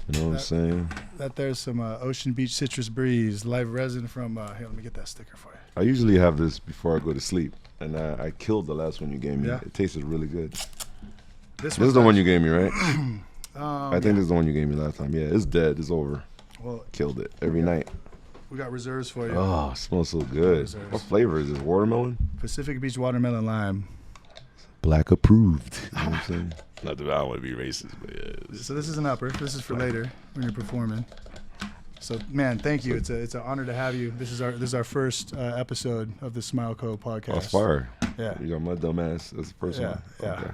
You know what I'm saying? That there's some Ocean Beach Citrus Breeze live resin from. Here, let me get that sticker for you. I usually have this before I go to sleep, and I killed the last one you gave me. Yeah. It tasted really good. This is the one you gave me, right? I think yeah. this is the one you gave me last time. Yeah, it's dead. It's over. Well, killed it every night. We got reserves for you. Oh, it smells so good. Reserves. What flavor is this? Watermelon? Pacific Beach watermelon lime. Black approved. You know what I'm saying? Not that I don't want to be racist, but yeah. So this is an upper. This is for later when you're performing. So man, thank you. It's an honor to have you. This is our first episode of the Smyle Co podcast. Oh, fire. Yeah. You got my dumb ass. That's the first one. Yeah. Okay.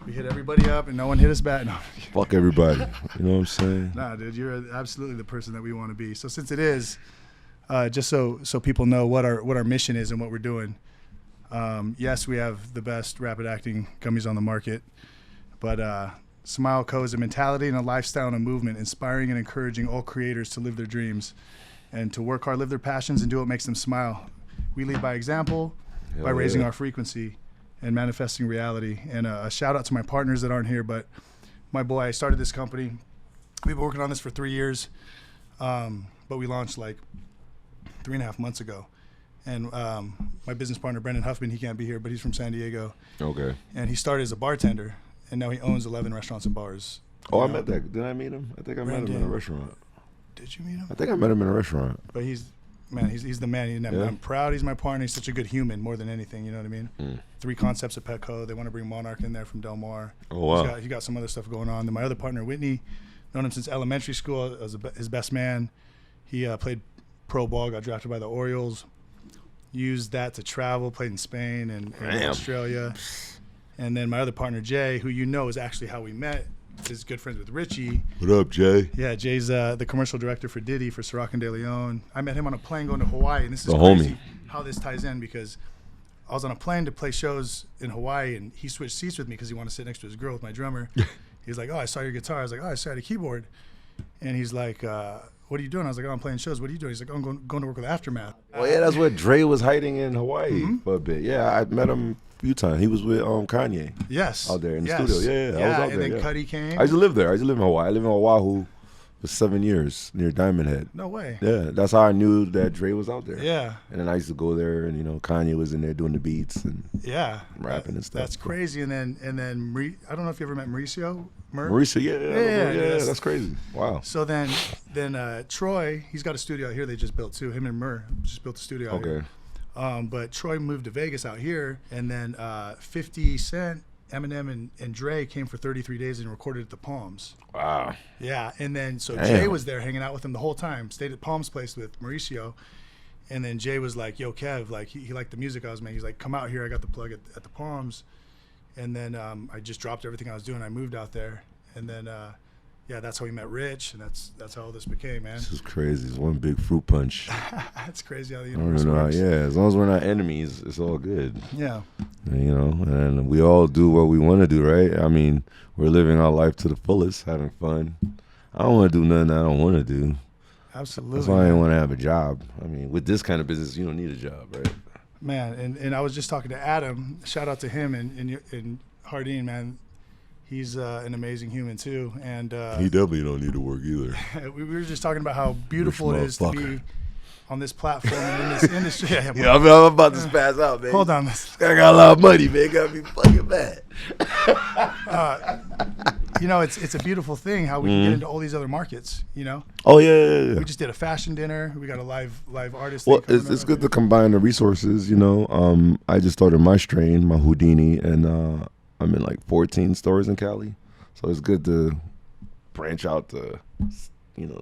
We hit everybody up and no one hit us back. No. Fuck everybody. You know what I'm saying? Nah, dude, you're absolutely the person that we want to be. So since it is, just so people know what our mission is and what we're doing. Yes, we have the best rapid acting gummies on the market, but Smyle Co is a mentality and a lifestyle and a movement, inspiring and encouraging all creators to live their dreams and to work hard, live their passions, and do what makes them smile. We lead by example, by raising our frequency and manifesting reality. And a shout out to my partners that aren't here, but my boy, I started this company. We've been working on this for 3 years, but we launched like 3.5 months ago. And my business partner, Brendan Huffman, he can't be here, but he's from San Diego. Okay. And he started as a bartender, and now he owns 11 restaurants and bars. Oh, I met that. Did I meet him? I think I met him in a restaurant. Did you meet him? I think I met him in a restaurant. But he's the man. I'm proud he's my partner. He's such a good human more than anything, you know what I mean? 3 Concepts at Petco. They want to bring Monarch in there from Del Mar. Oh, wow. He got some other stuff going on. Then my other partner, Whitney, known him since elementary school as his best man. He played pro ball, got drafted by the Orioles. Used that to travel, played in Spain and Australia. And then my other partner, Jay, who you know is actually how we met, is good friends with Richie. What up, Jay? Yeah, Jay's the commercial director for Diddy for Ciroc and De Leon. I met him on a plane going to Hawaii, and this is the crazy homie. How this ties in, because I was on a plane to play shows in Hawaii, and he switched seats with me because he wanted to sit next to his girl with my drummer. He's like, "Oh, I saw your guitar." I was like, "Oh, I saw the keyboard." And he's like, "What are you doing?" I was like, "Oh, I'm playing shows." "What are you doing?" He's like, "Oh, I'm going to work with Aftermath." Oh yeah, that's where Dre was hiding in Hawaii for a bit. Yeah, I met him a few times. He was with Kanye. Yes. Out there in the studio. Yeah, I was out and there. then Cuddy came. I used to live there. I used to live in Hawaii. I lived in Oahu for 7 years near Diamond Head. No way. Yeah, that's how I knew that Dre was out there. Yeah. And then I used to go there, and Kanye was in there doing the beats and rapping and stuff. That's crazy. And then I don't know if you ever met Mauricio. Mauricio, yeah, that's crazy. Wow. So then Troy, he's got a studio out here they just built too. Him and Murr just built a studio out here. But Troy moved to Vegas out here, and then 50 Cent, Eminem, and Dre came for 33 days and recorded at the Palms. Wow. Yeah, and then so Jay was there hanging out with him the whole time. Stayed at Palms Place with Mauricio, and then Jay was like, "Yo, Kev, like he liked the music I was making. He's like, come out here. I got the plug at the Palms." And then I just dropped everything I was doing. I moved out there, and then that's how we met Rich, and that's how all this became, man. This is crazy. It's one big fruit punch. That's crazy how the I don't universe know. works. Yeah, as long as we're not enemies, it's all good. Yeah. And we all do what we want to do, right? I mean, we're living our life to the fullest, having fun. I don't want to do nothing I don't want to do. Absolutely. That's why I didn't want to have a job. I mean, with this kind of business, you don't need a job, right? Man, and I was just talking to Adam. Shout out to him and Hardin, man. He's an amazing human too, and he definitely don't need to work either. we were just talking about how beautiful it is to be on this platform and in this industry. Yeah, I'm about to spaz out, man. Hold on, this guy got a lot of money, man. Got me fucking bad. It's a beautiful thing how we can get into all these other markets. Oh yeah. We just did a fashion dinner. We got a live artist. Well, it's good to combine the resources. I just started my strain, my Houdini, and I'm in like 14 stores in Cali, so it's good to branch out to,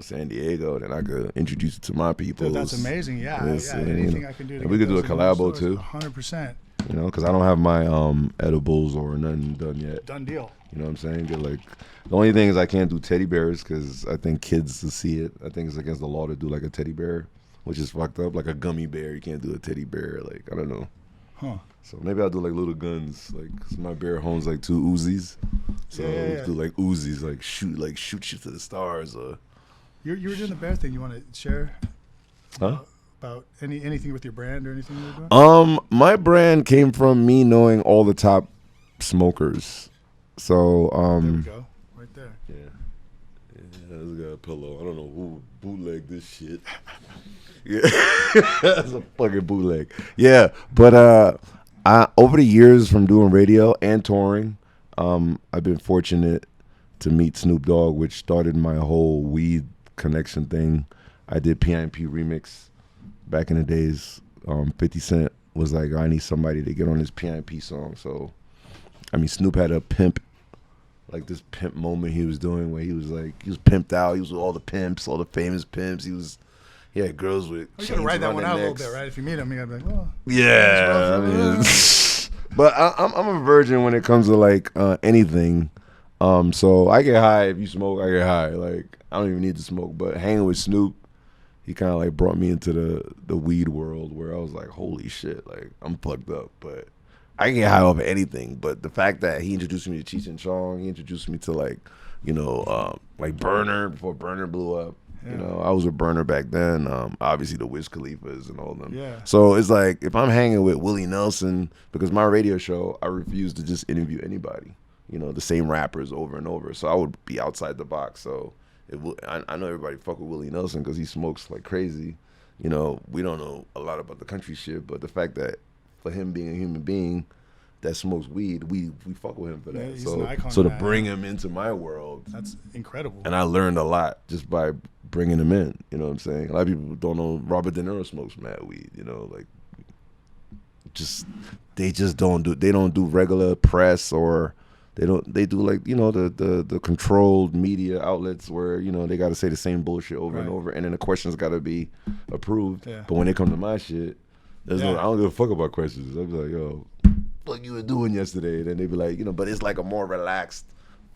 San Diego. Then I could introduce it to my people. Dude, that's amazing. Yeah. Anything I can do. We could do a collabo too. 100%. Because I don't have my edibles or nothing done yet. Done deal. You know what I'm saying? The only thing is I can't do teddy bears because I think kids will see it. I think it's against the law to do like a teddy bear, which is fucked up. Like a gummy bear, you can't do a teddy bear. Like, I don't know. Huh. So maybe I'll do like little guns. Like, 'cause my bear owns like 2 Uzis. So I'll do like Uzis, like shoot shit to the stars. You were doing the bear thing. You want to share? Huh? About anything with your brand or anything you're doing? My brand came from me knowing all the top smokers. So there we go, right there. Yeah. Yeah, this got a pillow. I don't know who bootlegged this shit. Yeah, that's a fucking bootleg. Yeah, but I over the years from doing radio and touring, I've been fortunate to meet Snoop Dogg, which started my whole weed connection thing. I did PIMP remix back in the days. 50 Cent was like, I need somebody to get on this PIMP song. So, I mean, Snoop had a pimp, like this pimp moment he was doing where he was like, he was pimped out. He was with all the pimps, all the famous pimps. He had girls with You chains gotta write that around one their out a little necks. bit, right? If you meet him, you gotta be like, oh. Yeah, I mean, but I'm a virgin when it comes to like anything. So I get high if you smoke. I get high. Like I don't even need to smoke. But hanging with Snoop, he kind of like brought me into the weed world where I was like, holy shit, like I'm fucked up. But I can get high off of anything. But the fact that he introduced me to Cheech and Chong, he introduced me to like, like Burner before Burner blew up. Yeah. You know, I was a Burner back then. Obviously the Wiz Khalifa's and all them. Yeah. So it's like if I'm hanging with Willie Nelson, because my radio show, I refuse to just interview anybody. You know, the same rappers over and over. So I would be outside the box. So I know everybody fuck with Willie Nelson because he smokes like crazy. You know, we don't know a lot about the country shit, but the fact that for him being a human being that smokes weed, we fuck with him for that. Yeah, he's an icon So to in that. bring him into my world, That's incredible. and I learned a lot just by bringing him in. You know what I'm saying? A lot of people don't know Robert De Niro smokes mad weed. You know, like they don't do regular press, or they do like, you know, the controlled media outlets where, you know, they got to say the same bullshit over and Right. over, and then the questions got to be approved. Yeah. But when they come to my shit, there's no, Yeah. I don't give a fuck about questions. I'll be like, yo, what you were doing yesterday? And then they be like, you know, but it's like a more relaxed,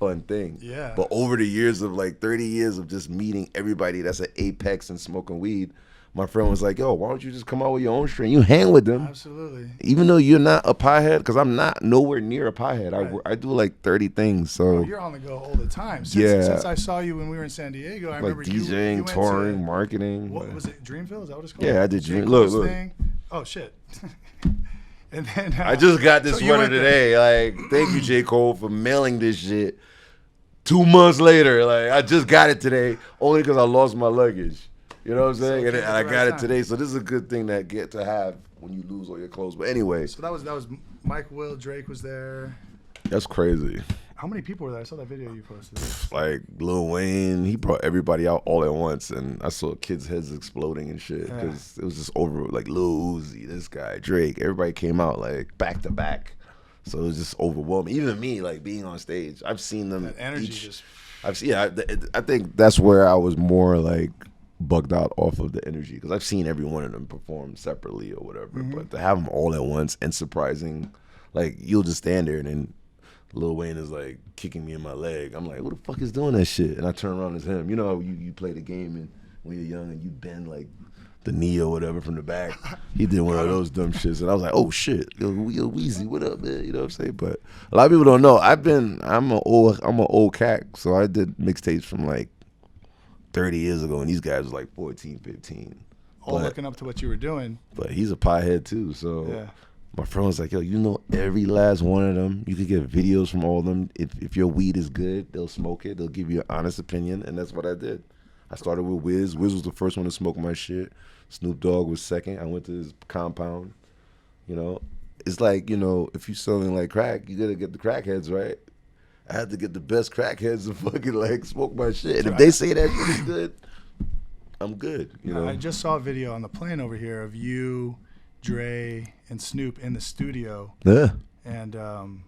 fun thing. Yeah. But over the years of like 30 years of just meeting everybody that's at Apex and smoking weed, my friend was like, yo, why don't you just come out with your own strain? You hang with them. Absolutely. Even though you're not a piehead, because I'm not nowhere near a piehead. Right. I do like 30 things. So You're on the go all the time. Yeah. Since I saw you when we were in San Diego, I like remember DJing, you went touring, to, marketing. what was it? Dreamville? Is that what it's called? Yeah, I did J. Dream- Cole's look. thing. Oh shit. And then I just got this so you sweater went there. today. Like, thank you, J. Cole, for mailing this shit 2 months later. Like, I just got it today only because I lost my luggage. You know what I'm saying? So And it I came at the got right it time. today. So this is a good thing that get to have when you lose all your clothes. But anyway, So that was Mike Will, Drake was there. that's crazy. How many people were there? I saw that video you posted. Like Lil Wayne, he brought everybody out all at once, and I saw kids' heads exploding and shit Yeah. because it was just over. Like Lil Uzi, this guy, Drake, everybody came out like back to back, so it was just overwhelming. Even me, like being on stage, I've seen them. That energy each, just. I've seen. Yeah, I think that's where I was more like bugged out off of the energy because I've seen every one of them perform separately or whatever, Mm-hmm. but to have them all at once and surprising, like you'll just stand there and then Lil Wayne is like kicking me in my leg. I'm like, who the fuck is doing that shit? And I turn around, it's him. You know how you play the game and when you're young and you bend like the knee or whatever from the back. He did one of those dumb shits, and I was like, oh shit, yo Weezy, what up, man? You know what I'm saying? But a lot of people don't know. I'm an old cat, so I did mixtapes from like 30 years ago, and these guys was like 14, 15. All But- looking up to what you were doing. But he's a piehead too, so Yeah. my friend was like, yo, you know every last one of them. You could get videos from all of them. If your weed is good, they'll smoke it. They'll give you an honest opinion, and that's what I did. I started with Wiz. Wiz was the first one to smoke my shit. Snoop Dogg was second. I went to his compound. You know, it's like, you know, if you're selling like crack, you gotta get the crackheads, right? I had to get the best crackheads to fucking like smoke my shit. And if they say that shit is good, I'm good. You know, I just saw a video on the plane over here of you, Dre, and Snoop in the studio. yeah. And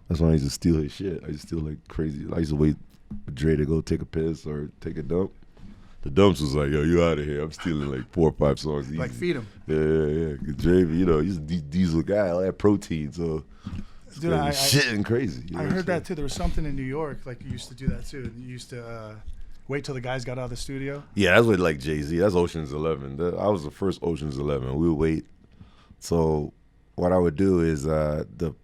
That's why I used to steal his shit. I used to steal like crazy. I used to wait for Dre to go take a piss or take a dump. The dumps was like, yo, you out of here. I'm stealing like 4 or 5 songs. like easy. feed him. Yeah. 'Cause Dre, you know, he's a diesel guy. All that protein, so Dude, I shitting crazy. You know I what I'm heard that saying? too. There was something in New York, like you used to do that too. You used to wait till the guys got out of the studio. Yeah, that's what like Jay-Z. That's Ocean's 11. I was the first Ocean's 11. We would wait. So what I would do is the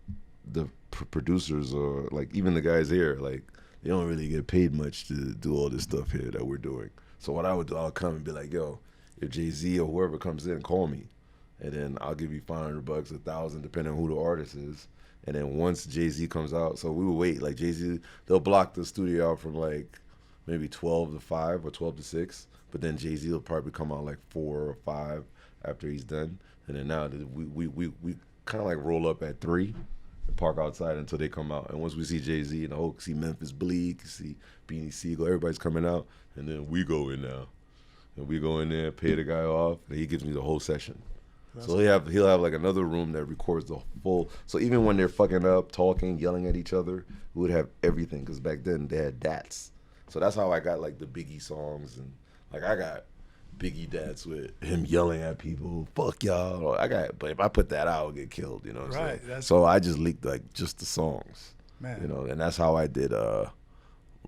producers or like even the guys here, like they don't really get paid much to do all this stuff here that we're doing. So what I would do, I'll come and be like, yo, if Jay-Z or whoever comes in, call me. And then I'll give you $500, $1,000, depending on who the artist is. And then once Jay-Z comes out, so we would wait. Like Jay-Z, they'll block the studio out from like maybe 12 to 5 or 12 to 6. But then Jay-Z will probably come out like 4 or 5 after he's done. And then now we kind of like roll up at 3 and park outside until they come out. And once we see Jay-Z and the whole, see Memphis Bleak, see Beanie Siegel, everybody's coming out. And then we go in now. And we go in there, pay the guy off, and he gives me the whole session. So he'll have like another room that records the full. So even when they're fucking up, talking, yelling at each other, we would have everything because back then they had DATs. So that's how I got like the Biggie songs, and like I got Biggie DATs with him yelling at people, fuck y'all. But if I put that out, I'll get killed. You know what I'm saying? So I just leaked like just the songs, man. You know, and that's how I did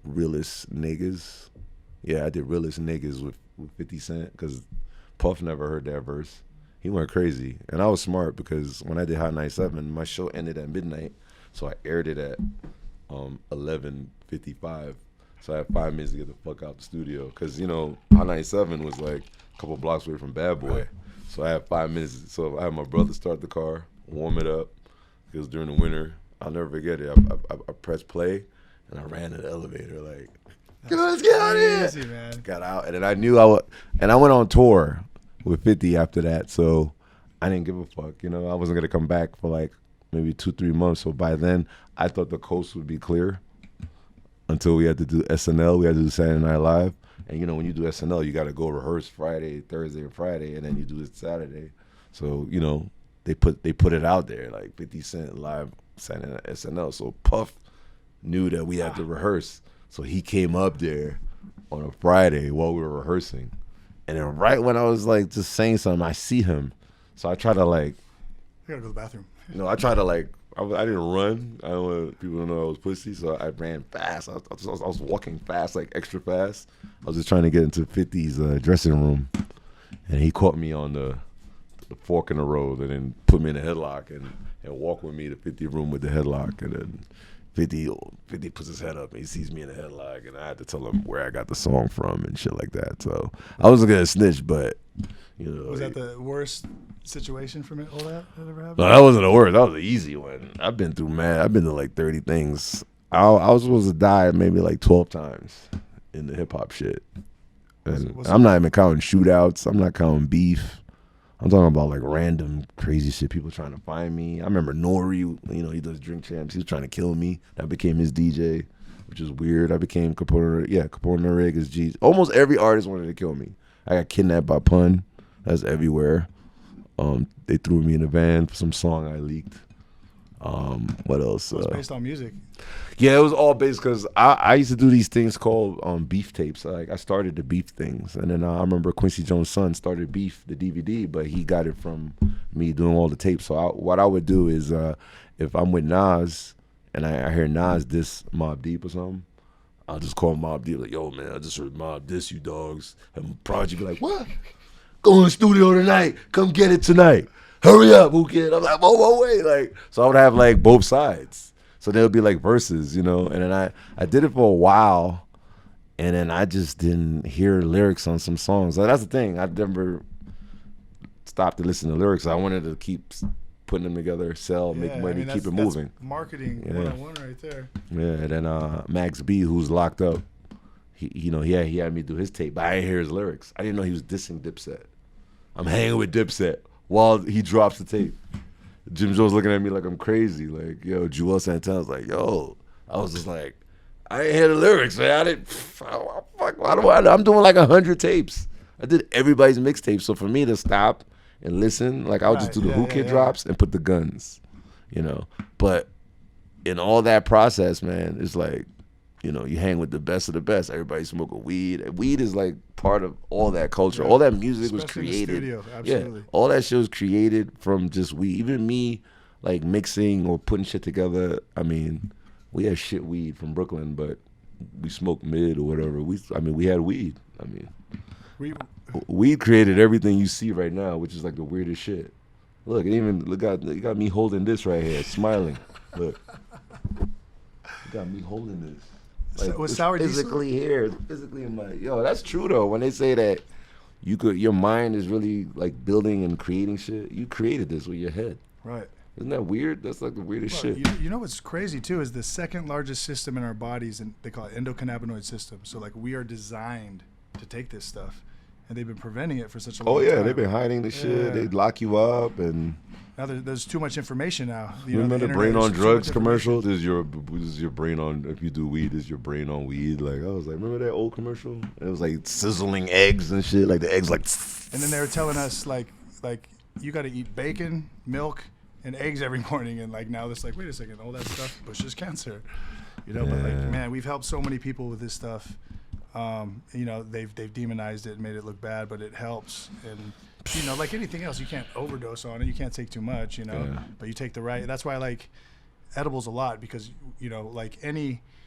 Realest Niggas. Yeah, I did Realest Niggas with 50 Cent because Puff never heard that verse. He went crazy. And I was smart because when I did Hot 97, my show ended at midnight. So I aired it at 11:55. So I had 5 minutes to get the fuck out the studio. Because, you know, Hot 97 was like a couple blocks away from Bad Boy. Right. So I had 5 minutes. So I had my brother start the car, warm it up. It was during the winter. I'll never forget it. I pressed play, and I ran to the elevator like, let's get out of here. Easy, man. Got out, and then I knew I would. And I went on tour with 50 after that, so I didn't give a fuck. You know, I wasn't gonna come back for like maybe 2-3 months. So by then, I thought the coast would be clear until we had to do SNL. We had to do Saturday Night Live, and you know, when you do SNL, you got to go rehearse Friday, Thursday, and Friday, and then you do it Saturday. So you know, they put it out there like 50 Cent live Saturday Night SNL. So Puff knew that we had to rehearse. So he came up there on a Friday while we were rehearsing. And then right when I was like just saying something, I see him. So I try to like, I gotta go to the bathroom. You know, I try to like, I didn't run. I don't want people to know I was pussy. So I ran fast. I was walking fast, like extra fast. I was just trying to get into 50's dressing room. And he caught me on the fork in the road and then put me in a headlock and walked with me to 50 room with the headlock. And then 50 puts his head up and he sees me in a headlock, and I had to tell him where I got the song from and shit like that. So I wasn't gonna snitch, but you know. Was that the worst situation from all that ever happened? No, that wasn't the worst. That was the easy one. I've been through I've been to like 30 things. I was supposed to die maybe like 12 times in the hip hop shit. And I'm not even counting shootouts. I'm not counting beef. I'm talking about like random crazy shit, people trying to find me. I remember Nori, you know, he does Drink Champs. He was trying to kill me. I became his DJ, which is weird. I became Capone Norega's G. Almost every artist wanted to kill me. I got kidnapped by Pun. That's everywhere. They threw me in a van for some song I leaked. What else? It was based on music. Yeah, it was all based because I used to do these things called beef tapes. Like I started the beef things, and then I remember Quincy Jones' son started Beef, the DVD, but he got it from me doing all the tapes. So what I would do is if I'm with Nas and I hear Nas diss Mobb Deep or something, I'll just call Mobb Deep like, yo man, I just heard Mobb diss you dogs. And Prodigy be like, what? Go in the studio tonight. Come get it tonight. Hurry up, who kid? I'm like, whoa, wait. Like, so I would have like both sides. So there would be like verses, you know. And then I did it for a while, and then I just didn't hear lyrics on some songs. Like, that's the thing. I never stopped to listen to lyrics. I wanted to keep putting them together, sell, make money, keep it moving. Marketing 101 right there. Yeah, and then Max B, who's locked up, he had me do his tape, but I didn't hear his lyrics. I didn't know he was dissing Dipset. I'm hanging with Dipset while he drops the tape. Jim Jones looking at me like I'm crazy. Like, yo, Joel Santana's like, yo. I was just like, I ain't hear the lyrics, man. I didn't, fuck, I'm doing like 100 tapes. I did everybody's mixtape. So for me to stop and listen, like I would just do the Who Kid drops and put the guns, you know. But in all that process, man, it's like, you know, you hang with the best of the best. Everybody smoking weed. Weed is like part of all that culture. Yeah. All that music was created. In the studio, absolutely. Yeah, all that shit was created from just weed. Even me, like mixing or putting shit together. I mean, we had shit weed from Brooklyn, but we smoked mid or whatever. We had weed. I mean, weed created everything you see right now, which is like the weirdest shit. Look, you got me holding this right here, smiling. Look, you got me holding this. Like, was Sour physically here, physically in my that's true though. When they say that your mind is really like building and creating shit, you created this with your head. Right. Isn't that weird? That's like the weirdest Well, shit. you know what's crazy too is the second largest system in our bodies, and they call it endocannabinoid system. So like we are designed to take this stuff, and they've been preventing it for such a long Oh yeah, time. they've been hiding the shit. Yeah. They lock you up, and Now there's too much information now. You remember know, the brain internet, on there's too much drugs commercial? information. This is your brain on. If you do weed, this is your brain on weed. Like I was like, remember that old commercial? It was like sizzling eggs and shit. Like the eggs, like. And then they were telling us like you got to eat bacon, milk, and eggs every morning, and like now it's like, wait a second, all that stuff pushes cancer, you know. But like, man, we've helped so many people with this stuff. You know, they've demonized it and made it look bad, but it helps. And you know, like anything else, you can't overdose on it. You can't take too much, you know. But you take the right. That's why I like edibles a lot, because you know, like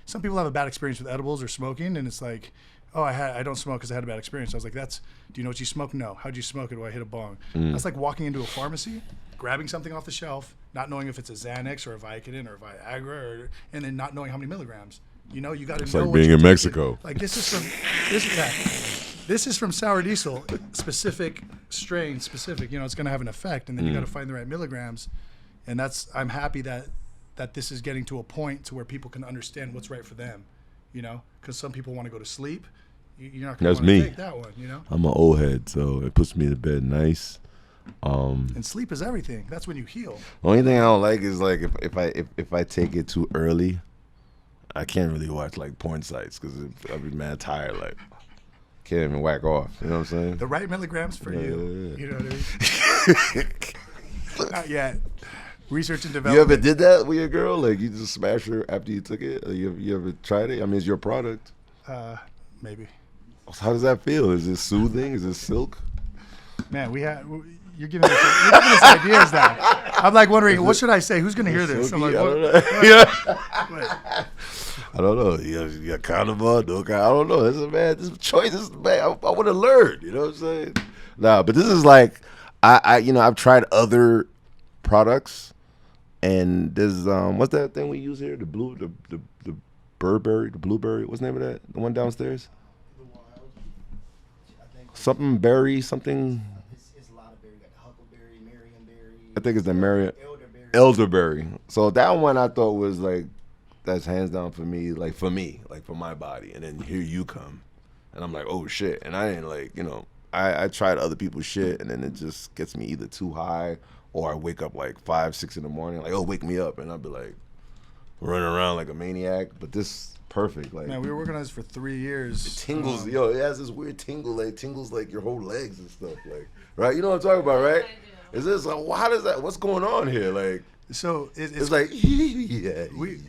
some people have a bad experience with edibles or smoking, and it's like, oh, I don't smoke because I had a bad experience. I was like, do you know what you smoke? No. How'd you smoke it? Well, I hit a bong. That's like walking into a pharmacy, grabbing something off the shelf, not knowing if it's a Xanax or a Vicodin or a Viagra, and then not knowing how many milligrams. You know, you got to know. It's like what being you're in taking. Mexico. Like this is from sour diesel, specific strain, specific. You know, it's going to have an effect, and then you got to find the right milligrams. And I'm happy that this is getting to a point to where people can understand what's right for them. You know, because some people want to go to sleep. You're not going to want to take that one. You know, I'm an old head, so it puts me to bed nice. And sleep is everything. That's when you heal. The only thing I don't like is like if I take it too early, I can't really watch like porn sites because I'll be mad tired. Like can't even whack off. You know what I'm saying? The right milligrams for you. Yeah. You know what I mean? Not yet. Research and You development. ever did that with your girl? Like you just smash her after you took it? Or you ever tried it? I mean, it's your product. Maybe. How does that feel? Is it soothing? Is it silk? Man, you're giving us ideas now. I'm like wondering, what should I say? Who's going to hear this? I'm like, I what? don't know. Yeah. What? I don't know. You got condom on? No, I don't know. This is man. This is choice. This is man. I want to learn. You know what I'm saying? Nah, but this is like I've tried other products, and there's what's that thing we use here? The Burberry, the blueberry. What's the name of that? The one downstairs? Something berry, something. It's a lot of berry. You got the huckleberry, marionberry. I think it's the elderberry. So that one I thought was like, that's hands down for me, like for my body. And then here you come, and I'm like, oh shit. And I didn't like, I tried other people's shit, and then it just gets me either too high, or I wake up like 5, 6 in the morning, like, oh, wake me up, and I'll be like running around like a maniac. But this perfect, like. Man, we were working on this for 3 years. It tingles, it has this weird tingle, like tingles like your whole legs and stuff, like, right? You know what I'm talking about, right? Is this like, how does that? What's going on here? Like, so it's like, yeah. We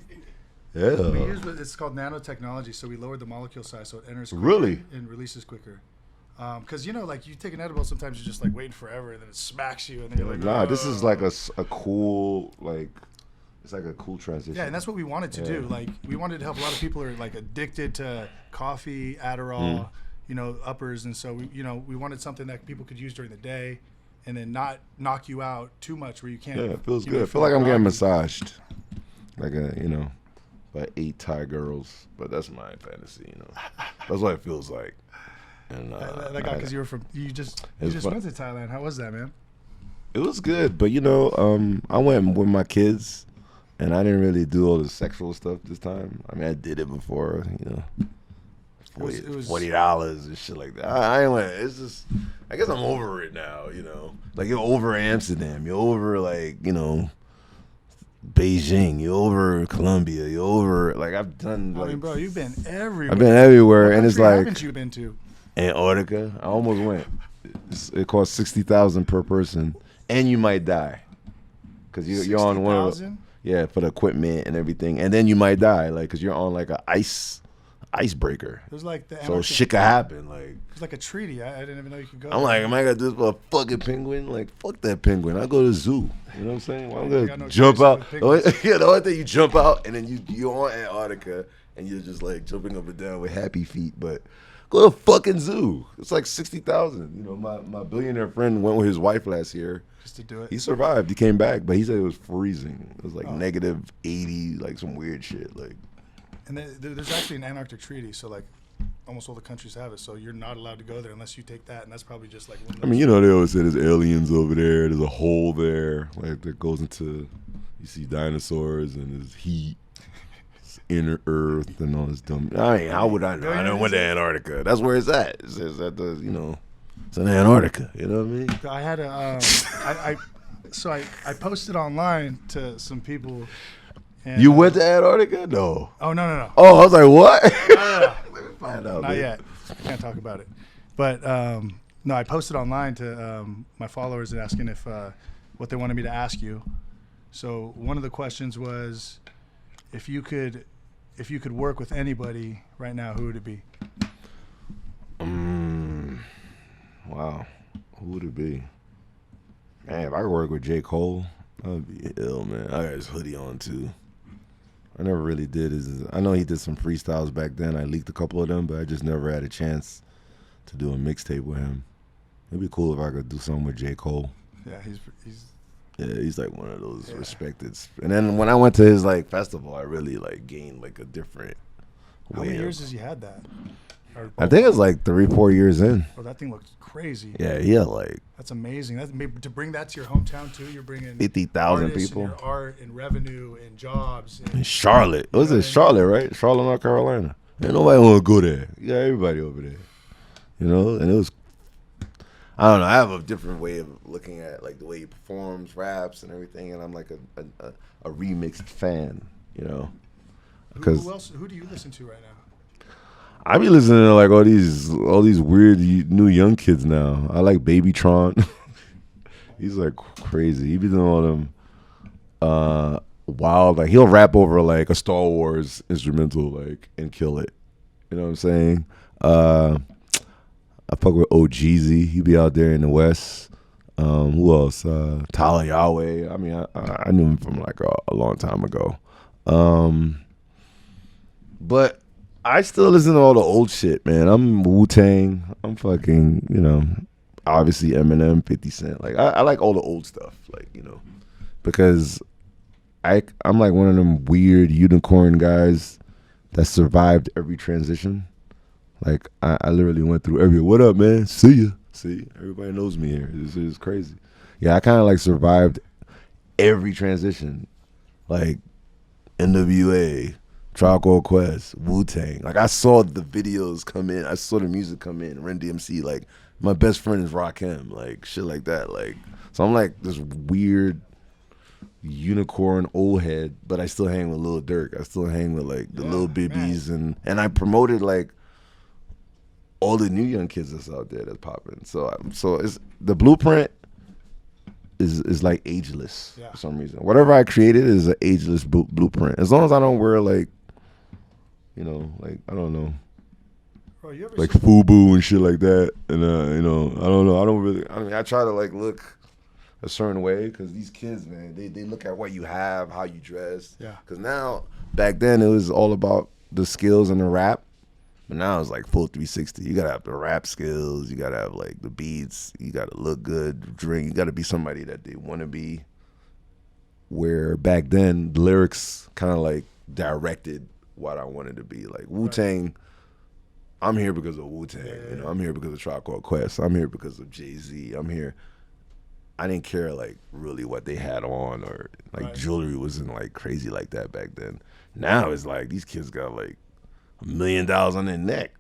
use it's called nanotechnology. So we lowered the molecule size so it enters quicker Really? and releases quicker. Because like you take an edible, sometimes you're just like waiting forever, and then it smacks you, and then you're like, nah, this is like a cool, like, it's like a cool transition. Yeah, and that's what we wanted to do. Like, we wanted to help a lot of people who are like addicted to coffee, Adderall, uppers, and so we wanted something that people could use during the day, and then not knock you out too much where you can't. Yeah, it feels good. I feel like I'm getting massaged, like by 8 Thai girls. But that's my fantasy, That's what it feels like. And that guy, because you just went to Thailand. How was that, man? It was good, but I went with my kids. And I didn't really do all the sexual stuff this time. I mean, I did it before, $40 and shit like that. I ain't went. It's just, I guess I'm over it now, Like, you're over Amsterdam. You're over, like, Beijing. You're over Colombia. You're over, like, I've done, like. I mean, bro, you've been everywhere. I've been everywhere, and it's like. Haven't you been to? Antarctica. I almost went. It costs $60,000 per person, and you might die. Because you're on one of the. Yeah, for the equipment and everything, and then you might die, like, cause you're on like a icebreaker. There's like so shit could happen, like. It's like a treaty. I didn't even know you could go. I'm like, am I gonna do this for a fucking penguin? Like, fuck that penguin. I go to the zoo. You know what I'm saying? Well, I'm gonna jump out. The only thing you jump out, and then you're on Antarctica, and you're just like jumping up and down with happy feet, but. Go to a fucking zoo. It's like $60,000. My billionaire friend went with his wife last year. Just to do it. He survived. He came back, but he said it was freezing. It was like -80, like some weird shit. Like. And there's actually an Antarctic treaty. So like, almost all the countries have it. So you're not allowed to go there unless you take that, and that's probably just like one of I those. mean, you know, they always say there's aliens over there. There's a hole there, like that goes into. You see dinosaurs and there's heat, it's inner Earth, and all this dumb. I mean, how would I know? I don't went to Antarctica. That's where it's at. It's at the, you know, it's in Antarctica. You know what I mean? I had a, so I posted online to some people. And, You went to Antarctica? No. Oh no. Oh, I was like, what? No. Let me find out. Not man. yet. Can't talk about it. But no, I posted online to my followers and asking if what they wanted me to ask you. So one of the questions was, if you could work with anybody right now, who would it be? Wow. Who would it be? Man, if I could work with J. Cole, that would be ill, man. I got his hoodie on too. I never really did I know he did some freestyles back then. I leaked a couple of them, but I just never had a chance to do a mixtape with him. It'd be cool if I could do something with J. Cole. Yeah, he's Yeah, he's like one of those respected. And then when I went to his like festival, I really like gained like a different How way many of- years has he had that? I think it's like 3-4 years in. Oh, that thing looks crazy. Yeah, he had like That's amazing. That's to bring that to your hometown too. You're bringing 50,000 artists people. and your art and revenue and jobs. In Charlotte. Was it Charlotte, right? Charlotte, North Carolina. Ain't nobody want to go there. You got everybody over there. You know? And it was, I don't know. I have a different way of looking at like the way he performs, raps, and everything. And I'm like a remixed fan, you know? Who do you listen to right now? I be listening to like all these weird new young kids now. I like Babytron. He's like crazy. He be doing all them wild, like he'll rap over like a Star Wars instrumental like and kill it. You know what I'm saying? I fuck with OGZ. He be out there in the West. Who else? Tyler Yahweh. I mean, I knew him from like a long time ago. But I still listen to all the old shit, man. I'm Wu-Tang. I'm fucking, you know, obviously Eminem, 50 Cent. Like, I like all the old stuff, like, you know, because I'm like one of them weird unicorn guys that survived every transition. Like, I literally went through every, what up, man? See ya. See, everybody knows me here. This is crazy. Yeah, I kind of like survived every transition. Like, NWA, Tribe Called Quest, Wu-Tang. Like, I saw the videos come in. I saw the music come in. Run DMC. Like, my best friend is Rakim. Like, shit like that. Like, so I'm like this weird unicorn old head, but I still hang with Lil Durk. I still hang with, like, the Lil Bibbies. And I promoted, like, all the new young kids that's out there that's popping. So it's the blueprint is like ageless for some reason. Whatever I created is an ageless blueprint. As long as I don't wear like, you know, like I don't know, Bro, you ever like FUBU and shit like that. And you know, I don't know. I mean, I try to like look a certain way because these kids, man, they look at what you have, how you dress. Yeah. Because now, back then, it was all about the skills and the rap. But now it's like full 360. You gotta have the rap skills. You gotta have like the beats. You gotta look good, drink. You gotta be somebody that they want to be. Where back then, the lyrics kind of like directed what I wanted to be. Like Wu-Tang, I'm here because of Wu-Tang. You know, I'm here because of Tribe Called Quest. I'm here because of Jay-Z. I'm here. I didn't care like really what they had on or like jewelry wasn't like crazy like that back then. Now it's like these kids got like $1 million on their neck.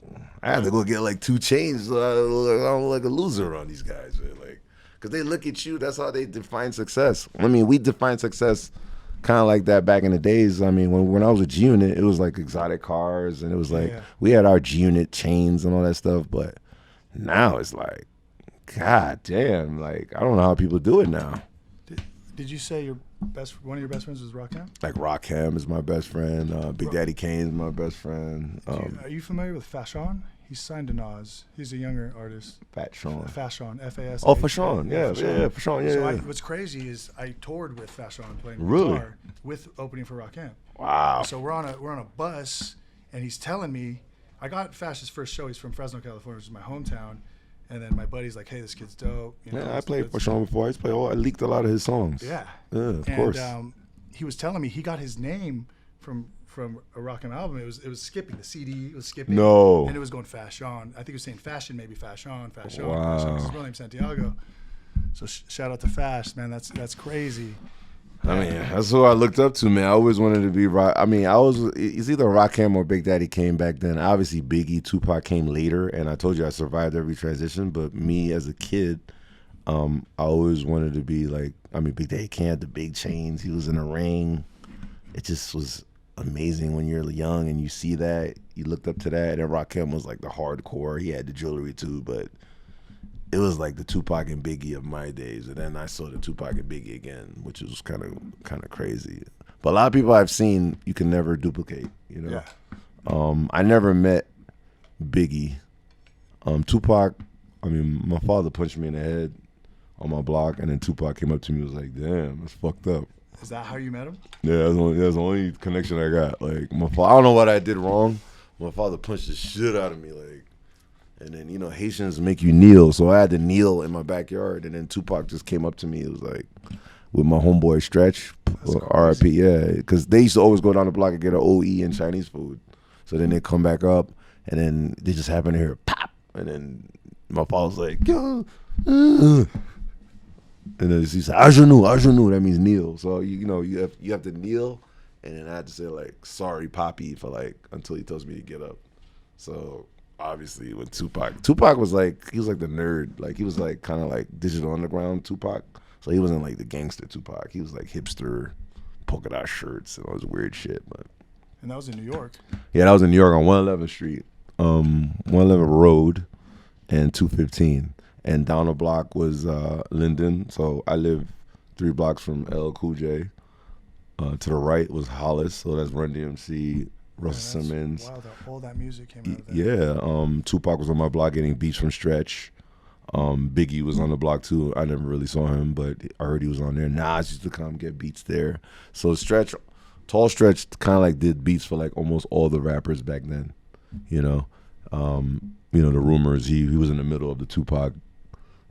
I had to go get like 2 chains so I don't look like a loser around these guys, man. Like, cause they look at you. That's how they define success. I mean, we define success kind of like that back in the days. I mean, when I was with G-Unit, it was like exotic cars, and it was like we had our G-Unit chains and all that stuff. But now it's like, God damn, like I don't know how people do it now. Did you say one of your best friends was Rakim? Like Rakim is my best friend. Big Daddy Kane is my best friend. Are you familiar with Fashawn? He's signed to Nas. He's a younger artist. Fat Sean. Fashawn, F-A-S. Oh, Fashawn. Yeah, Fashawn. Yeah, so yeah. what's crazy is I toured with Fashawn playing Really? guitar with opening for Rakim. Wow. So we're on a bus, and he's telling me, I got Fash's first show. He's from Fresno, California, which is my hometown. And then my buddy's like, "Hey, this kid's dope." You know, I played Fashawn before. I leaked a lot of his songs. Yeah. Yeah, of course. He was telling me he got his name from from a Rakim album, it was skipping the CD. It was skipping. No. And it was going fashion. I think it was saying fashion, maybe fashion. Wow. Fashion. His real name's Santiago. So shout out to Fash, man. That's crazy. I mean, that's who I looked up to, man. I always wanted to be rock. I mean, it's either Rakim or Big Daddy came back then. Obviously, Biggie, Tupac came later, and I told you I survived every transition. But me as a kid, I always wanted to be like, I mean, Big Daddy came had the big chains. He was in a ring. It just was amazing when you're young and you see that. You looked up to that, and Rakim was like the hardcore. He had the jewelry too, but it was like the Tupac and Biggie of my days, and then I saw the Tupac and Biggie again, which was kind of crazy. But a lot of people I've seen, you can never duplicate. You know, I never met Biggie. Tupac. I mean, my father punched me in the head on my block, and then Tupac came up to me and was like, "Damn, that's fucked up." Is that how you met him? Yeah, that's the only connection I got. Like my father, I don't know what I did wrong. My father punched the shit out of me, like. And then, you know, Haitians make you kneel. So I had to kneel in my backyard. And then Tupac just came up to me. It was like, with my homeboy Stretch, RIP, yeah. Because they used to always go down the block and get an OE and Chinese food. So then they come back up, and then they just happen to hear pop. And then my father's like, yo. And then he said, Ajanu, that means kneel. So, you know, you have to kneel. And then I had to say, like, sorry, Poppy, for like, until he tells me to get up. So obviously with Tupac was like, he was like the nerd, like he was like kind of like Digital Underground Tupac, so he wasn't like the gangster Tupac. He was like hipster, polka dot shirts and all this weird shit. But and that was in New York. Yeah, that was in New York on 111th Street, 111 Road, and 215. And down the block was Linden. So I live 3 blocks from LL Cool J. To the right was Hollis, so that's Run DMC. Russell Simmons. Wow, all that music came out of there. Yeah, Tupac was on my block getting beats from Stretch. Biggie was on the block too. I never really saw him, but I heard he was on there. Nas used to come get beats there. So Tall Stretch kind of like did beats for like almost all the rappers back then. You know, the rumors he was in the middle of the Tupac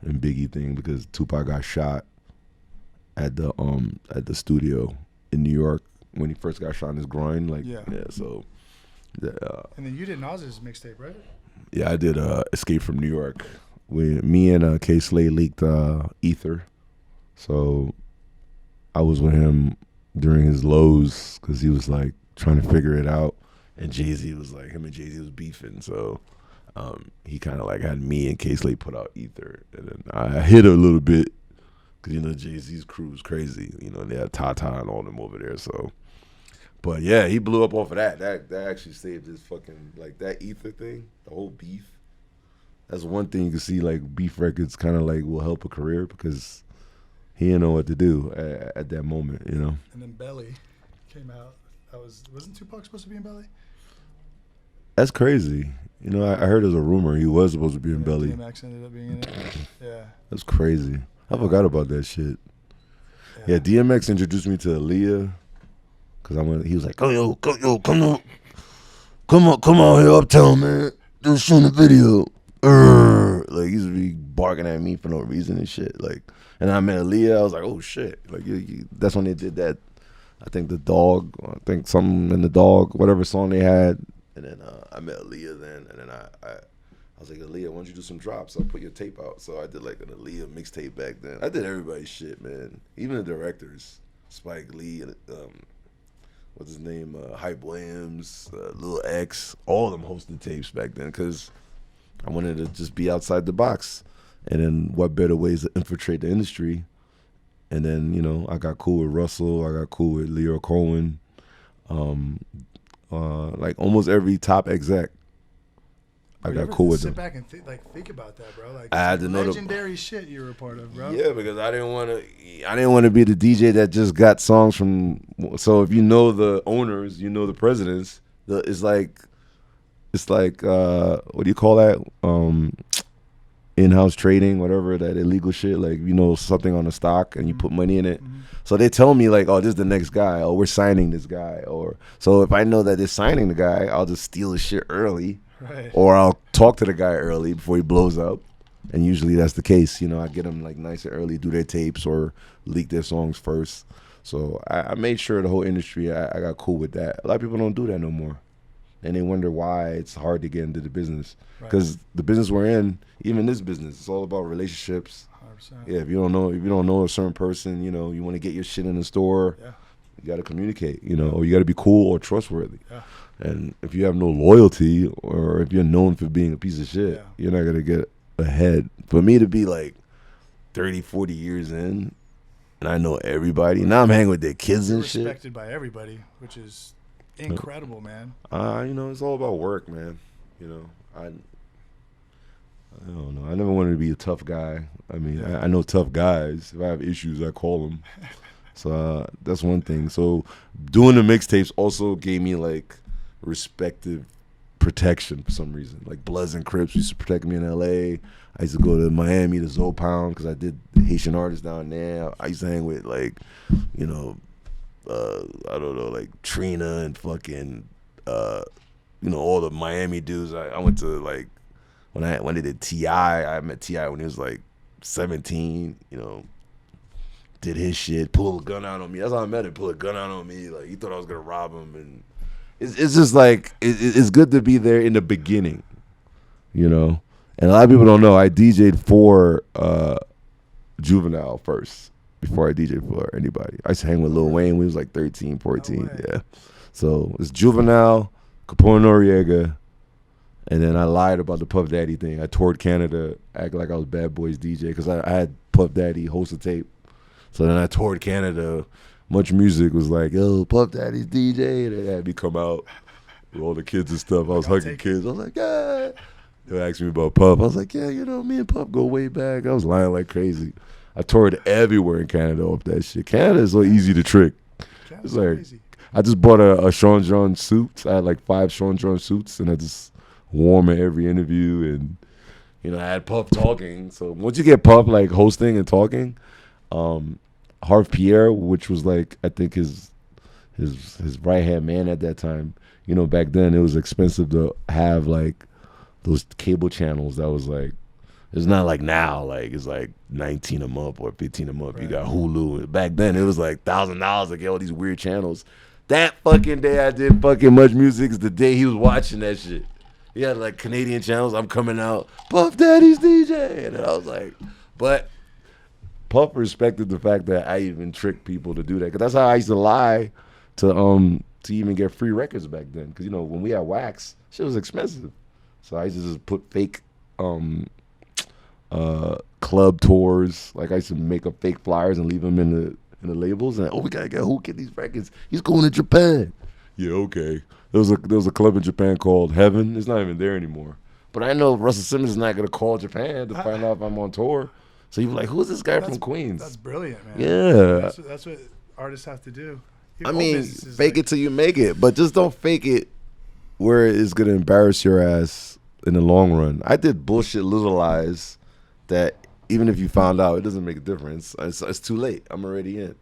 and Biggie thing because Tupac got shot at the studio in New York. When he first got shot in his groin, so. And then you did Nas's mixtape, right? Yeah, I did Escape from New York. Me and K Slade leaked Ether. So I was with him during his lows because he was like trying to figure it out. And Jay-Z was like, him and Jay-Z was beefing. So he kind of like had me and K Slade put out Ether. And then I hit a little bit because, you know, Jay-Z's crew was crazy. You know, they had Tata and all them over there. So. But yeah, he blew up off of that. That actually saved his fucking, like, that Ether thing, the whole beef. That's one thing you can see, like, beef records kind of like will help a career because he didn't know what to do at that moment, you know. And then Belly came out. Wasn't Tupac supposed to be in Belly? That's crazy. You know, I heard there's a rumor he was supposed to be in Belly. DMX ended up being in it. Yeah. That's crazy. I forgot about that shit. Yeah, DMX introduced me to Aaliyah. Cause he was like, oh, come on here, Uptown, man. Just shooting a video. Like, he used to be barking at me for no reason and shit. Like, and I met Aaliyah. I was like, oh shit. Like, that's when they did that. I think something in the dog, whatever song they had. And then I met Aaliyah then, and then I was like, Aaliyah, why don't you do some drops? I'll put your tape out. So I did like an Aaliyah mixtape back then. I did everybody's shit, man. Even the directors, Spike Lee, what's his name, Hype Williams, Lil X, all of them hosted tapes back then because I wanted to just be outside the box. And then what better ways to infiltrate the industry? And then, you know, I got cool with Russell. I got cool with Leo Cohen. Like almost every top exec, I got cool with them. Sit back and think about that, bro. Like, I had to know legendary shit you were a part of, bro. Yeah, because I didn't want to be the DJ that just got songs from. So if you know the owners, you know the presidents. It's like what do you call that? In-house trading, whatever, that illegal shit. Like, you know, something on the stock and you put money in it. Mm-hmm. So they tell me like, oh, this is the next guy. Oh, we're signing this guy. Or so if I know that they're signing the guy, I'll just steal his shit early. Right. Or I'll talk to the guy early before he blows up. And usually that's the case. You know, I get them like nice and early, do their tapes or leak their songs first. So I made sure the whole industry, I got cool with that. A lot of people don't do that no more. And they wonder why it's hard to get into the business. Because the business we're in, even this business, it's all about relationships. 100%. Yeah, if you don't know a certain person, you know, you want to get your shit in the store, you got to communicate, you know, or you got to be cool or trustworthy. Yeah. And if you have no loyalty, or if you're known for being a piece of shit, you're not going to get ahead. For me to be like 30, 40 years in, and I know everybody, now I'm hanging with their kids and shit. Respected by everybody, which is incredible, man. You know, it's all about work, man. You know, I don't know. I never wanted to be a tough guy. I mean, I know tough guys. If I have issues, I call them. So that's one thing. So doing the mixtapes also gave me like respective protection for some reason. Like Bloods and Crips used to protect me in L.A. I used to go to Miami to Zoe Pound because I did Haitian artists down there. I used to hang with like, you know, I don't know, like Trina and fucking, you know, all the Miami dudes. I went to like when they did T.I., I met T.I. when he was like 17. You know, did his shit, pulled a gun out on me. That's how I met him. Pulled a gun out on me. Like he thought I was gonna rob him, and it's just like it's good to be there in the beginning, you know. And a lot of people don't know I DJ'd for Juvenile first before I DJ'd for anybody. I used to hang with Lil Wayne when he was like 13, 14. Yeah. So it's Juvenile, Capone Noriega, and then I lied about the Puff Daddy thing. I toured Canada, acted like I was Bad Boys DJ because I had Puff Daddy host a tape. So then I toured Canada. Much Music was like, yo, Puff Daddy's DJ. And they had me come out with all the kids and stuff. I was hugging kids. I was like, yeah. They asked me about Puff. I was like, yeah, you know, me and Puff go way back. I was lying like crazy. I toured everywhere in Canada off that shit. Canada is so easy to trick. It's like, crazy. I just bought a Sean John suit. I had like 5 Sean John suits, and I just wore them at every interview. And, you know, I had Puff talking. So once you get Puff like hosting and talking, Harv Pierre, which was like I think his right hand man at that time. You know, back then it was expensive to have like those cable channels. That was like, it's not like now. Like it's like 19 a month or 15 a month. Right. You got Hulu. Back then it was like $1,000 to get all these weird channels. That fucking day I did fucking Much Music is the day he was watching that shit. He had like Canadian channels. I'm coming out, Puff Daddy's DJ, and I was like, but Puff respected the fact that I even tricked people to do that, because that's how I used to lie to even get free records back then. Because you know when we had wax, shit was expensive, so I used to just put fake club tours. Like I used to make up fake flyers and leave them in the labels, and we gotta get who get these records. He's going to Japan. Yeah, okay. There was a club in Japan called Heaven. It's not even there anymore. But I know Russell Simmons is not gonna call Japan to find out if I'm on tour. So you're like, who's this guy from Queens? That's brilliant, man. Yeah. That's what artists have to do. I mean, fake it till you make it, but just don't fake it where it's going to embarrass your ass in the long run. I did bullshit little lies that even if you found out, it doesn't make a difference. It's too late. I'm already in,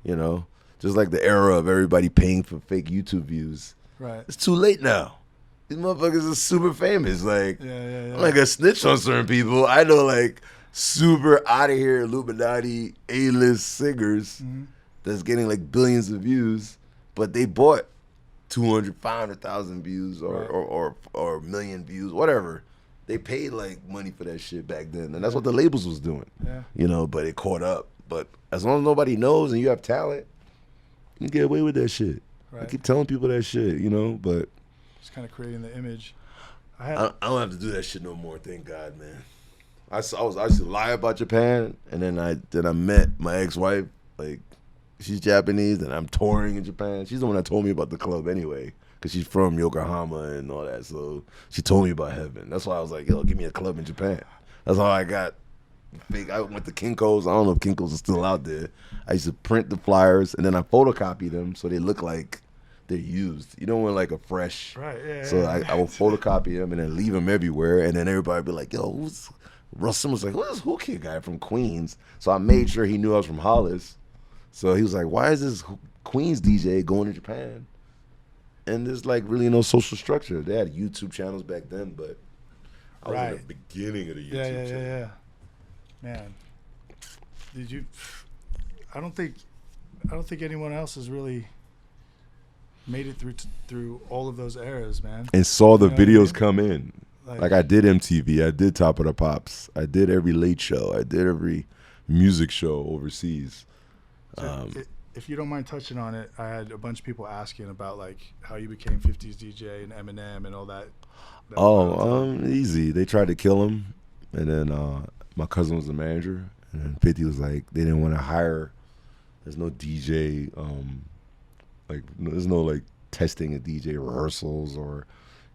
you know? Just like the era of everybody paying for fake YouTube views. Right. It's too late now. These motherfuckers are super famous. Like, yeah. I'm like a snitch on certain people. I know, like, super out of here Illuminati A-list singers that's getting like billions of views, but they bought 200, 500,000 views or a million views, whatever. They paid like money for that shit back then, and that's what the labels was doing. Yeah. You know, but it caught up. But as long as nobody knows and you have talent, you can get away with that shit. Right. I keep telling people that shit, you know, but just kind of creating the image. I don't have to do that shit no more, thank God, man. I used to lie about Japan, and then I met my ex-wife. Like, she's Japanese, and I'm touring in Japan. She's the one that told me about the club anyway, because she's from Yokohama and all that. So she told me about Heaven. That's why I was like, yo, give me a club in Japan. That's how I got fake. I went to Kinko's. I don't know if Kinko's is still out there. I used to print the flyers, and then I photocopy them so they look like they're used. You don't want like a fresh. Right, yeah. So I will photocopy them and then leave them everywhere, and then everybody be like, yo, who's... Russell was like, who's this Who Kid guy from Queens? So I made sure he knew I was from Hollis. So he was like, why is this Queens DJ going to Japan? And there's like really no social structure. They had YouTube channels back then, but I was in the beginning of the YouTube channel. Yeah. Man, did you? I don't think don't think anyone else has really made it through all of those eras, man. And saw the You know what I videos mean? come in. Like I did MTV, I did Top of the Pops, I did every late show, I did every music show overseas. So if you don't mind touching on it, I had a bunch of people asking about like how you became 50s DJ and Eminem and all that. Easy. They tried to kill him, and then my cousin was the manager, and then 50 was like, they didn't want to hire. There's no DJ, there's no like testing a DJ rehearsals or,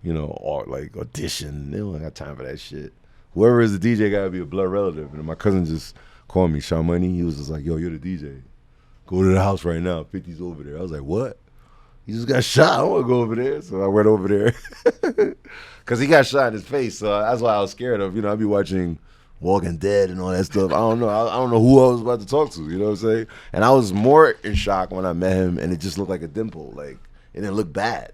or like audition. They don't got time for that shit. Whoever is the DJ gotta be a blood relative. And my cousin just called me, Sean Money. He was just like, yo, you're the DJ. Go to the house right now. 50's over there. I was like, what? He just got shot. I don't want to go over there. So I went over there. Because he got shot in his face. So that's why I was scared of. I'd be watching Walking Dead and all that stuff. I don't know. I don't know who I was about to talk to. You know what I'm saying? And I was more in shock when I met him, and it just looked like a dimple. Like, it didn't look bad.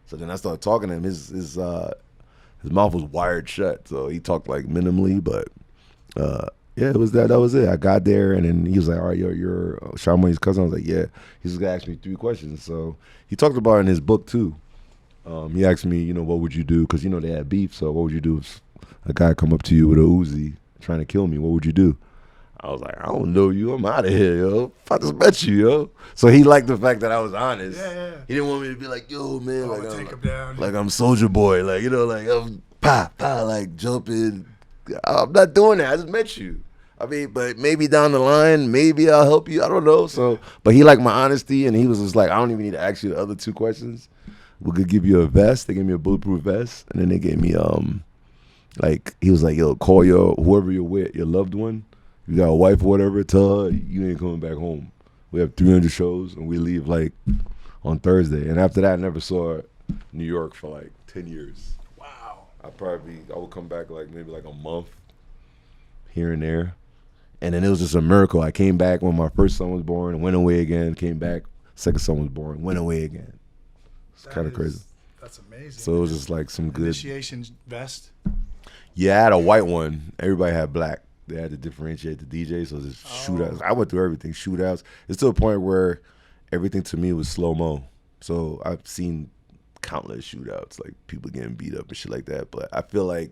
So then I started talking to him. His mouth was wired shut. So he talked like minimally, but yeah, it was that. That was it. I got there, and then he was like, all right, you're Sean Money's cousin. I was like, yeah. He's just going to ask me 3 questions. So he talked about it in his book, too. He asked me, what would you do? Because, they had beef. So what would you do if a guy come up to you with a Uzi trying to kill me? What would you do? I was like, I don't know you. I'm out of here, yo. I just met you, yo. So he liked the fact that I was honest. Yeah. He didn't want me to be like, yo, man. Like, take him down. Like I'm Soldier Boy. Like, like I'm like jumping. I'm not doing that. I just met you. I mean, but maybe down the line, maybe I'll help you. I don't know. So, but he liked my honesty, and he was just like, I don't even need to ask you the other 2 questions. We could give you a vest. They gave me a bulletproof vest, and then they gave me he was like, yo, call whoever you're with, your loved one. You got a wife or whatever, tell her you ain't coming back home. We have 300 shows, and we leave like on Thursday. And after that, I never saw New York for like 10 years. Wow. I would come back like maybe like a month here and there. And then it was just a miracle. I came back when my first son was born, went away again, came back, second son was born, went away again. It's kind of crazy. That's amazing. So it was just like some good. Initiation vest? Yeah, I had a white one. Everybody had black. They had to differentiate the DJ, so just shootouts. I went through everything, shootouts. It's to a point where everything to me was slow-mo. So I've seen countless shootouts, like people getting beat up and shit like that. But I feel like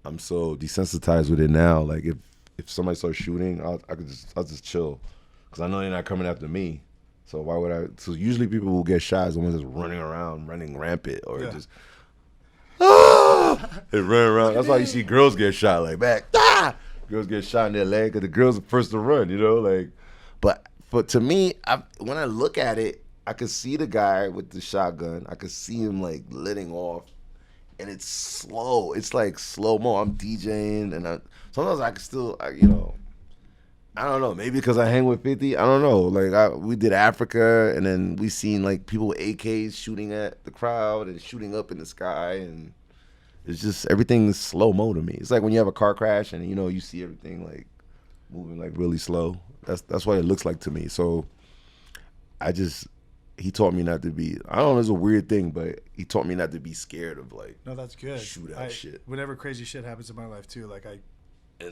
I'm so desensitized with it now. Like if somebody starts shooting, I'll just chill, because I know they're not coming after me. So why would I? So usually people will get shot as the ones that's running around, running rampant, or just they run around. That's why you see girls get shot like back. Girls get shot in their leg because the girls are first to run. But to me, when I look at it, I could see the guy with the shotgun. I could see him like letting off, and it's slow. It's like slow mo. I'm DJing, and sometimes I can still, I don't know. Maybe because I hang with 50. I don't know. Like we did Africa, and then we seen like people with AKs shooting at the crowd and shooting up in the sky, and it's just everything is slow mo to me. It's like when you have a car crash and you see everything like moving like really slow. That's what it looks like to me. So he taught me not to be. I don't know. It's a weird thing, but he taught me not to be scared of like. No, that's good. Shootout shit. Whenever crazy shit happens in my life too, like it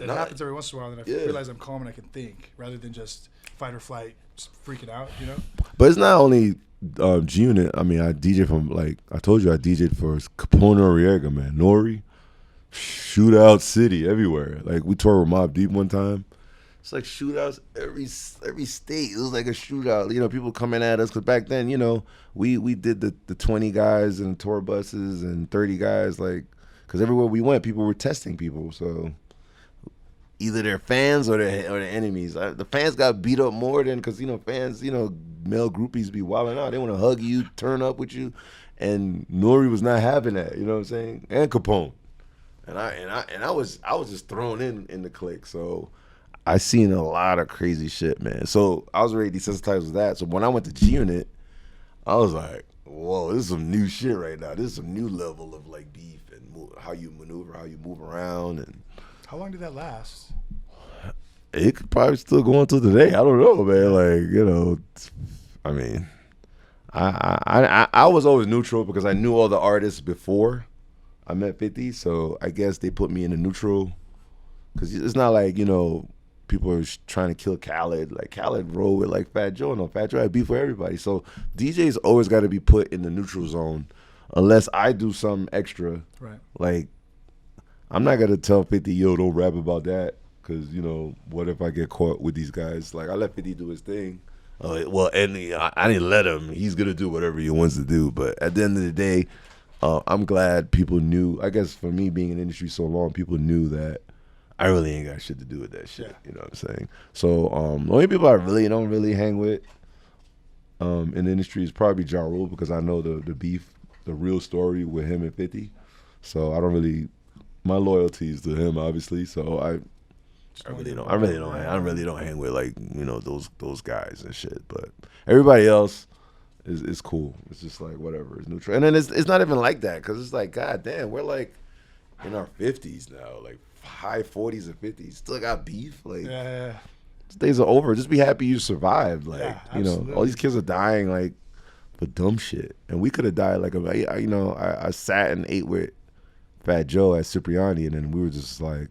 happens every once in a while, and I realize I'm calm and I can think rather than just fight or flight, just freaking out, But it's not only G Unit. I mean, I DJ from I told you I DJed for Capone Noriega, man. Nori, Shootout City, everywhere. Like we toured with Mobb Deep one time. It's like shootouts every state. It was like a shootout. People coming at us because back then, we did the 20 guys and tour buses and 30 guys, because everywhere we went, people were testing people. So either they're fans or they're enemies. The fans got beat up more than because fans, male groupies be wilding out. They want to hug you, turn up with you, and Nori was not having that. You know what I'm saying? And Capone, and I was just thrown in the clique. So I seen a lot of crazy shit, man. So I was already desensitized with that. So when I went to G Unit, I was like, whoa, this is some new shit right now. This is some new level of like beef and how you maneuver, how you move around. And how long did that last? It could probably still go on till today. I don't know, man. I mean, I was always neutral because I knew all the artists before I met 50. So I guess they put me in the neutral because it's not like, people are trying to kill Khaled. Like Khaled rolled with like Fat Joe. No, Fat Joe had beef with everybody. So DJs always got to be put in the neutral zone, unless I do something extra. Right. Like I'm not gonna tell 50, yo, don't rap about that, because you know what if I get caught with these guys? Like I let 50 do his thing. Well, and I didn't let him. He's gonna do whatever he wants to do. But at the end of the day, I'm glad people knew. I guess for me being in the industry so long, people knew that I really ain't got shit to do with that shit. Yeah. You know what I'm saying? So the only people I really don't really hang with in the industry is probably Ja Rule, because I know the beef, the real story with him and 50. So I don't really. My loyalty is to him, obviously. So I really don't hang with like, you know, those guys and shit. But everybody else is cool. It's just like whatever, it's neutral. And then it's not even like that, because it's like, god damn, we're like in our 50s now, like high 40s and 50s, still got beef. Like these days are over. Just be happy you survived. Like you know, all these kids are dying like for dumb shit, and we could have died like I sat and ate with Fat Joe at Cipriani, and then we were just like,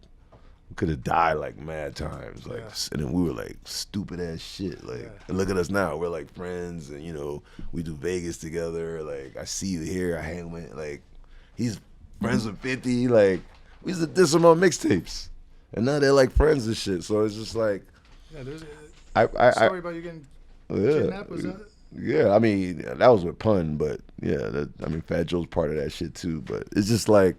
we could have died like mad times, like, and then we were like stupid ass shit, like, and look at us now, we're like friends, and you know, we do Vegas together, like, I see you here, I hang with, like, he's friends with 50, like, we used to diss him on mixtapes, and now they're like friends and shit, so it's just like, there's a story about you getting kidnapped, was that? Yeah, I mean, that was with Pun, but yeah, I mean, Fat Joe's part of that shit too, but it's just like,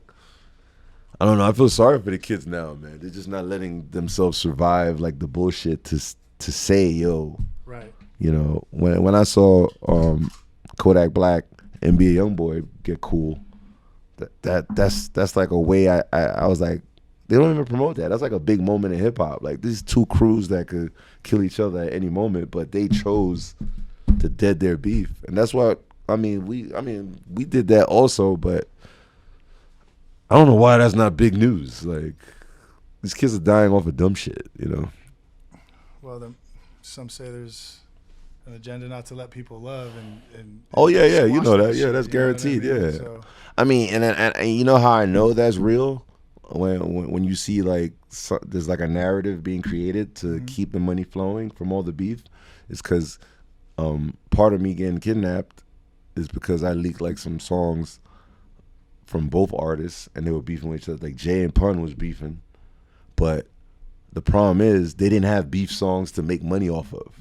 I don't know. I feel sorry for the kids now, man. They're just not letting themselves survive like the bullshit to say, yo. Right. You know, when I saw Kodak Black and NBA YoungBoy get cool, that's like a way I was like, they don't even promote that. That's like a big moment in hip hop. Like these two crews that could kill each other at any moment, but they chose to dead their beef, and that's what we did that also, but. I don't know why that's not big news. Like, these kids are dying off of dumb shit, you know? Well, some say there's an agenda not to let people love and oh, yeah, you know that. Yeah, that's shit, guaranteed, you know what I mean? yeah. So, I mean, and you know how I know that's real? When you see, like, there's, like, a narrative being created to keep the money flowing from all the beef, is because part of me getting kidnapped is because I leaked, like, some songs from both artists, and they were beefing with each other. Like Jay and Pun was beefing, but the problem is they didn't have beef songs to make money off of.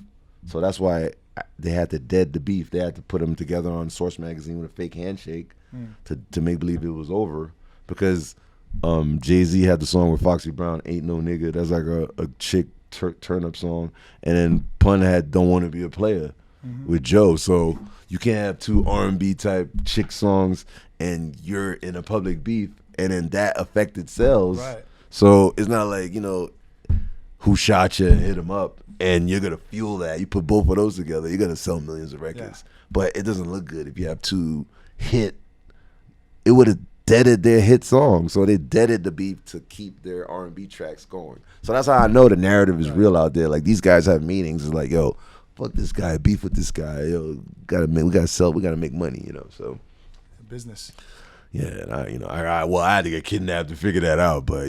So that's why they had to dead the beef. They had to put them together on Source Magazine with a fake handshake to make believe it was over. Because Jay-Z had the song with Foxy Brown, Ain't No Nigga. That's like a chick turn up song. And then Pun had Don't Want to Be a Player with Joe. So you can't have two R&B type chick songs and you're in a public beef, and then that affected sales. Right. So it's not like, you know, who shot you and hit him up, and you're gonna fuel that. You put both of those together, you're gonna sell millions of records. But it doesn't look good if you have two hit. It would have deaded their hit song, so they deaded the beef to keep their R&B tracks going. So that's how I know the narrative is real out there. Like these guys have meetings. It's like, yo, fuck this guy, beef with this guy. Yo, we gotta sell. We gotta make money. You know, so. Business. Yeah, and I had to get kidnapped to figure that out, but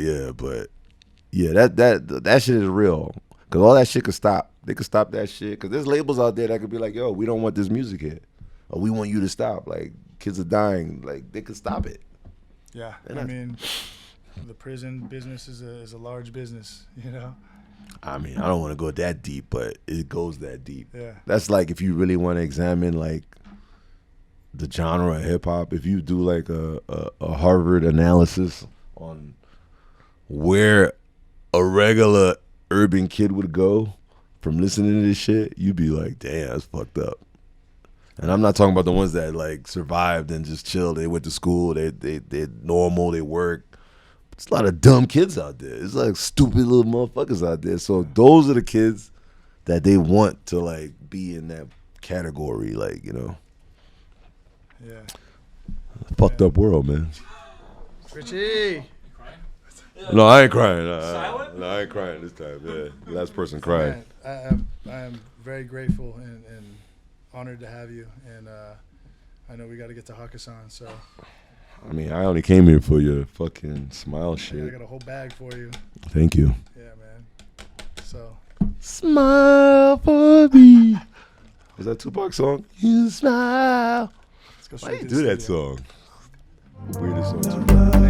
that shit is real, because all that shit could stop. They could stop that shit, because there's labels out there that could be like, yo, we don't want this music here, or we want you to stop. Like kids are dying, like they could stop it. Yeah, I mean, the prison business is a large business, you know. I mean, I don't want to go that deep, but it goes that deep. Yeah, that's like if you really want to examine like the genre of hip hop, if you do like a Harvard analysis on where a regular urban kid would go from listening to this shit, you'd be like, damn, that's fucked up. And I'm not talking about the ones that like survived and just chilled. They went to school, they're normal, they work. There's a lot of dumb kids out there. It's like stupid little motherfuckers out there. So those are the kids that they want to like be in that category, like, you know. Yeah. Fucked up world, man. Richie. No, I ain't crying. No, I ain't crying this time. Yeah, last person crying. Man, I am very grateful and honored to have you. And I know we got to get to Hakkasan, so. I mean, I only came here for your fucking Smyle shit. I got a whole bag for you. Thank you. Yeah, man. So Smile for me. Was that Tupac's song? You smile. let's go Why straight do you to do the that studio. song? Weirdest song.